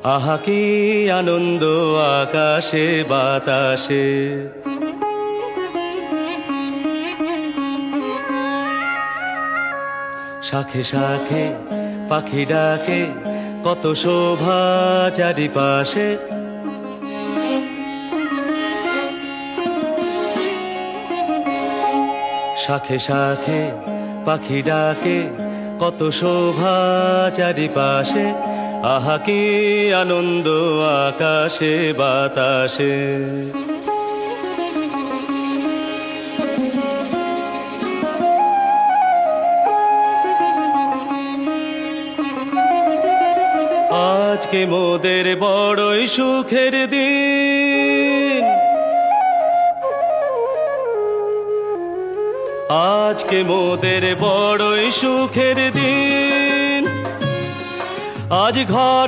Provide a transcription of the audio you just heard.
আহা কি আনন্দ আকাশে বাতাসে, শাখে শাখে পাখি ডাকে, কত শোভা চারিপাশে। শাখে শাখে পাখি ডাকে, কত শোভা চারিপাশে। আহা কি আনন্দ আকাশে বাতাসে। আজকে মোদের বড়ই সুখের দিন, আজকে মোদের বড়ই সুখের দিন। আজ ঘর